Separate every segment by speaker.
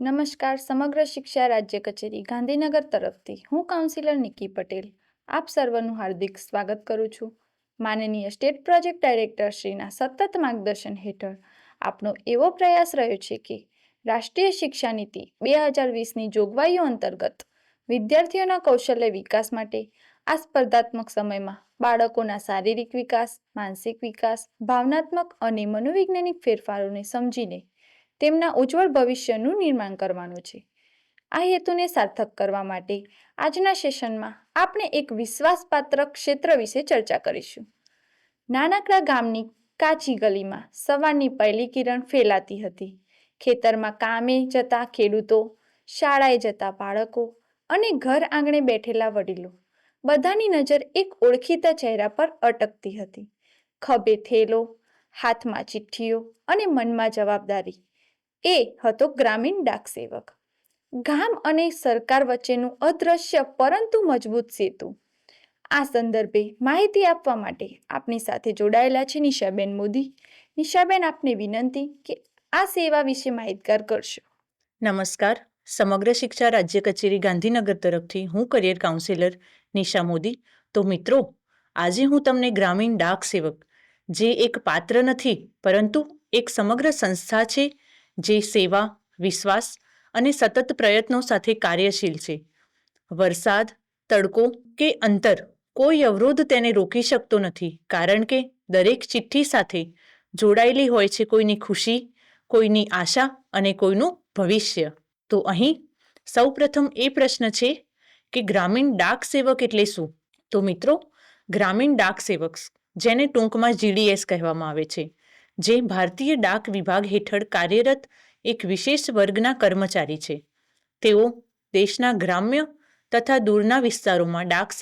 Speaker 1: નમસ્કાર. સમગ્ર શિક્ષા રાજ્ય કચેરી ગાંધીનગર તરફથી હું કાઉન્સિલર નિકી પટેલ આપ સર્વનું હાર્દિક સ્વાગત કરું છું. માનનીય સ્ટેટ પ્રોજેક્ટ ડાયરેક્ટર શ્રીના સતત માર્ગદર્શન હેઠળ આપનો એવો પ્રયાસ રહ્યો છે કે રાષ્ટ્રીય શિક્ષા નીતિ 2020ની જોગવાઈઓ અંતર્ગત વિદ્યાર્થીઓના કૌશલ્ય વિકાસ માટે આ સ્પર્ધાત્મક સમયમાં બાળકોના શારીરિક વિકાસ, માનસિક વિકાસ, ભાવનાત્મક અને મનોવૈજ્ઞાનિક ફેરફારોને સમજીને તેમના ઉજ્જવળ ભવિષ્યનું નિર્માણ કરવાનું છે. આ હેતુને સાર્થક કરવા માટે આજના સેશનમાં આપણે એક વિશ્વાસપાત્ર ક્ષેત્ર વિશે ચર્ચા કરીશું. નાનકડા ગામની કાચી ગલીમાં સવારની પહેલી કિરણ ફેલાતી હતી. ખેતરમાં કામે જતા ખેડૂતો, શાળાએ જતા બાળકો અને ઘર આંગણે બેઠેલા વડીલો, બધાની નજર એક ઓળખીતા ચહેરા પર અટકતી હતી. ખભે થેલો, હાથમાં ચિઠ્ઠીઓ અને મનમાં જવાબદારી. એ હતો ગ્રામીણ ડાક સેવક. ગામ અને સરકાર વચ્ચેનું અદ્રશ્ય પરંતુ મજબૂત સેતુ. આ સંદર્ભે માહિતી આપવા માટે આપની સાથે જોડાયેલા છે નિશાબેન મોદી. નિશાબેન, આપને વિનંતી કે આ સેવા વિશે માહિતગાર કરશો.
Speaker 2: નમસ્કાર. સમગ્ર શિક્ષા રાજ્ય કચેરી ગાંધીનગર તરફથી હું કરિયર કાઉન્સિલર નિશા મોદી. તો મિત્રો, આજે હું તમને ગ્રામીણ ડાક સેવક, જે એક પાત્ર નથી પરંતુ એક સમગ્ર સંસ્થા છે જે સેવા, વિશ્વાસ અને સતત પ્રયત્નો સાથે કાર્યશીલ છે. વરસાદ, તડકો કે અંતર, કોઈ અવરોધ તેને રોકી શકતો નથી, કારણ કે દરેક ચિઠ્ઠી સાથે જોડાયેલી હોય છે કોઈની ખુશી, કોઈની આશા અને કોઈનું ભવિષ્ય. તો અહીં સૌપ્રથમ એ પ્રશ્ન છે કે ગ્રામીણ ડાક સેવક એટલે શું? તો મિત્રો, ગ્રામીણ ડાક સેવક, જેને ટૂંકમાં GDS કહેવામાં આવે છે, જે ભારતીય ડાક વિભાગ હેઠળ કાર્યરત એક વિશેષ વર્ગના કર્મચારી છે. તેઓ દેશના ગ્રામ્ય તથા દૂરના વિસ્તારોમાં ડાક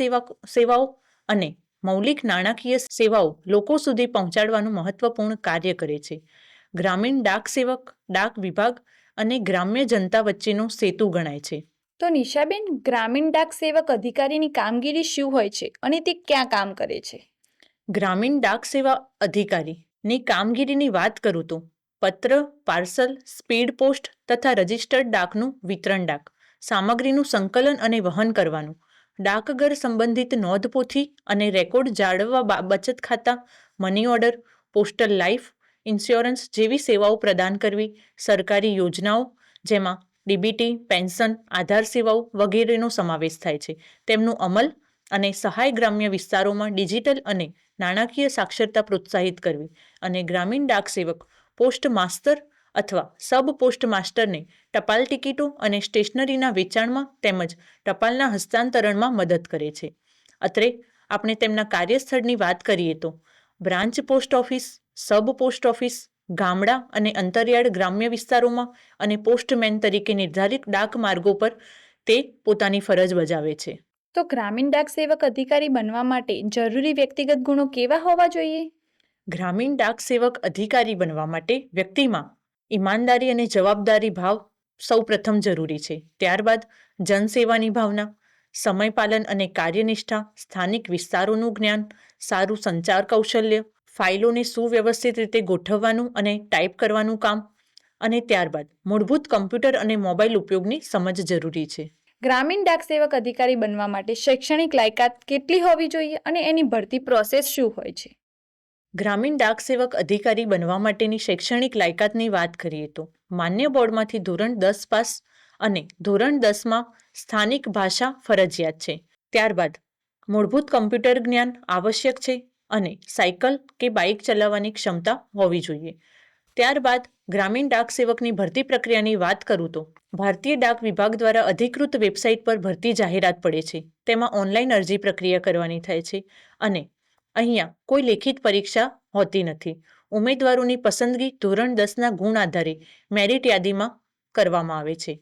Speaker 2: સેવાઓ અને મૌલિક નાણાકીય સેવાઓ લોકો સુધી પહોંચાડવાનું મહત્વપૂર્ણ કાર્ય કરે છે. ગ્રામીણ ડાક સેવક ડાક વિભાગ અને ગ્રામ્ય જનતા વચ્ચેનો સેતુ ગણાય છે.
Speaker 1: તો નિશાબેન, ગ્રામીણ ડાક સેવક અધિકારીની કામગીરી શું હોય છે અને તે ક્યાં કામ કરે છે?
Speaker 2: ગ્રામીણ ડાક સેવા અધિકારીની કામગીરીની વાત કરું તો પત્ર, પાર્સલ, સ્પીડ પોસ્ટ તથા રજિસ્ટર્ડ ડાકનું વિતરણ, ડાક સામગ્રીનું સંકલન અને વહન કરવાનું, ડાકઘર સંબંધિત નોંધપોથી અને રેકોર્ડ જાળવવા, બચત ખાતા, money order, postal life insurance જેવી સેવાઓ પ્રદાન કરવી, સરકારી યોજનાઓ જેમાં ડીબીટી, પેન્શન, આધાર સેવાઓ વગેરેનો સમાવેશ થાય છે, તેમનું અમલ અને સહાય, ગ્રામ્ય વિસ્તારોમાં ડિજિટલ અને નાણાકીય સાક્ષરતા પ્રોત્સાહિત કરવી, અને ગ્રામીણ ડાક સેવક પોસ્ટ માસ્ટર અથવા સબ પોસ્ટ માસ્ટરને ટપાલ ટિકિટો અને સ્ટેશનરીના વેચાણમાં તેમજ ટપાલના હસ્તાંતરણમાં મદદ કરે છે. અત્રે આપણે તેમના કાર્યસ્થળની વાત કરીએ તો બ્રાન્ચ પોસ્ટ ઓફિસ, સબ પોસ્ટ ઓફિસ, ગામડા અને અંતરિયાળ ગ્રામ્ય વિસ્તારોમાં અને પોસ્ટમેન તરીકે નિર્ધારિત ડાક માર્ગો પર તે પોતાની ફરજ બજાવે છે.
Speaker 1: તો ગ્રામીણ ડાક સેવક અધિકારી બનવા માટે જરૂરી વ્યક્તિગત ગુણો કેવા હોવા જોઈએ?
Speaker 2: ગ્રામીણ ડાક સેવક અધિકારી બનવા માટે વ્યક્તિમાં ઈમાનદારી અને જવાબદારી ભાવ સૌ પ્રથમ જરૂરી છે. ત્યારબાદ જનસેવાની ભાવના, સમયપાલન અને કાર્યનિષ્ઠા, સ્થાનિક વિસ્તારોનું જ્ઞાન, સારું સંચાર કૌશલ્ય, ફાઇલોને સુવ્યવસ્થિત રીતે ગોઠવવાનું અને ટાઈપ કરવાનું કામ, અને ત્યારબાદ મૂળભૂત કમ્પ્યુટર અને મોબાઈલ ઉપયોગની સમજ જરૂરી છે.
Speaker 1: ગ્રામીણ ડાક સેવક અધિકારી બનવા માટે શૈક્ષણિક લાયકાત કેટલી હોવી જોઈએ અને એની ભરતી પ્રોસેસ શું હોય છે?
Speaker 2: ગ્રામીણ ડાક સેવક અધિકારી બનવા માટેની શૈક્ષણિક લાયકાતની વાત કરીએ તો માન્ય બોર્ડમાંથી ધોરણ 10 પાસ અને ધોરણ 10માં સ્થાનિક ભાષા ફરજિયાત છે. ત્યારબાદ મૂળભૂત કમ્પ્યુટર જ્ઞાન આવશ્યક છે અને સાયકલ કે બાઇક ચલાવવાની ક્ષમતા હોવી જોઈએ. ત્યારબાદ ગ્રામીણ ડાક સેવકની ભરતી પ્રક્રિયાની વાત કરું તો ભારતીય ડાક વિભાગ દ્વારા અધિકૃત વેબસાઇટ પર ભરતી જાહેરાત પડે છે. તેમાં ઓનલાઈન અરજી પ્રક્રિયા કરવાની થાય છે અને અહીંયા કોઈ લેખિત પરીક્ષા હોતી નથી. ઉમેદવારોની પસંદગી ધોરણ 10ના ગુણ આધારે મેરિટ યાદીમાં કરવામાં આવે છે.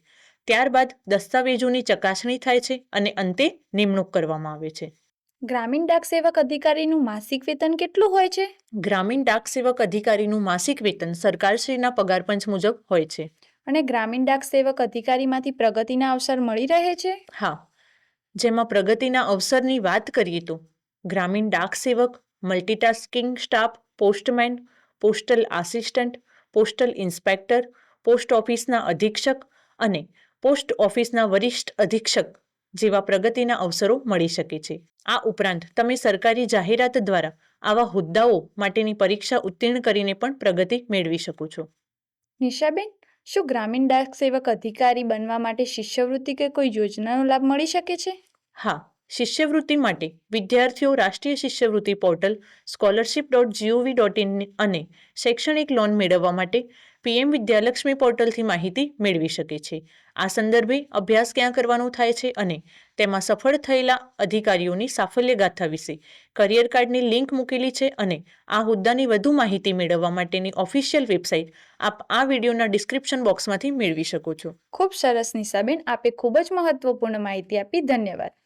Speaker 2: ત્યારબાદ દસ્તાવેજોની ચકાસણી થાય છે અને અંતે નિમણૂક કરવામાં આવે છે.
Speaker 1: ગ્રામીણ ડાક સેવક અધિકારીનું માસિક વેતન કેટલું હોય છે?
Speaker 2: ગ્રામીણ ડાક સેવક અધિકારીનું માસિક વેતન સરકારશ્રીના પગાર પંચ મુજબ હોય છે.
Speaker 1: અને ગ્રામીણ ડાક સેવક અધિકારીમાંથી પ્રગતિના અવસર મળી રહે છે?
Speaker 2: હા, જેમાં પ્રગતિના અવસરની વાત કરીએ તો ગ્રામીણ ડાક સેવક, multitasking staff, postman, postal assistant, postal inspector, post ઓફિસના અધિક્ષક અને પોસ્ટ ઓફિસના વરિષ્ઠ અધિક્ષક જેવા પ્રગતિના અવસરો મળી શકે છે. આ ઉપરાંત તમે સરકારી જાહેરાત દ્વારા આવા હોદ્દાઓ માટેની પરીક્ષા ઉત્તીર્ણ કરીને પણ પ્રગતિ મેળવી શકો છો.
Speaker 1: નિશાબેન, શું ગ્રામીણ ડાક સેવક અધિકારી બનવા માટે શિષ્યવૃત્તિ કે કોઈ યોજનાનો લાભ મળી શકે છે?
Speaker 2: હા, શિષ્યવૃત્તિ માટે વિદ્યાર્થીઓ રાષ્ટ્રીય શિષ્યવૃત્તિ પોર્ટલ scholarship.gov.in અને શૈક્ષણિક લોન મેળવવા માટે પીએમ વિદ્યાલક્ષ્મી પોર્ટલથી માહિતી મેળવી શકે છે. આ સંદર્ભે અભ્યાસ ક્યાં કરવાનો થાય છે અને તેમાં સફળ થયેલા અધિકારીઓની સાફલ્ય ગાથા વિશે કરિયર કાર્ડની લિંક મૂકેલી છે અને આ હોદ્દાની વધુ માહિતી મેળવવા માટેની ઓફિશિયલ વેબસાઇટ આપ આ વિડીયોના ડિસ્ક્રિપ્શન બોક્સમાંથી મેળવી શકો છો.
Speaker 1: ખૂબ સરસ નિશાબેન, આપે ખૂબ જ મહત્વપૂર્ણ માહિતી આપી. ધન્યવાદ.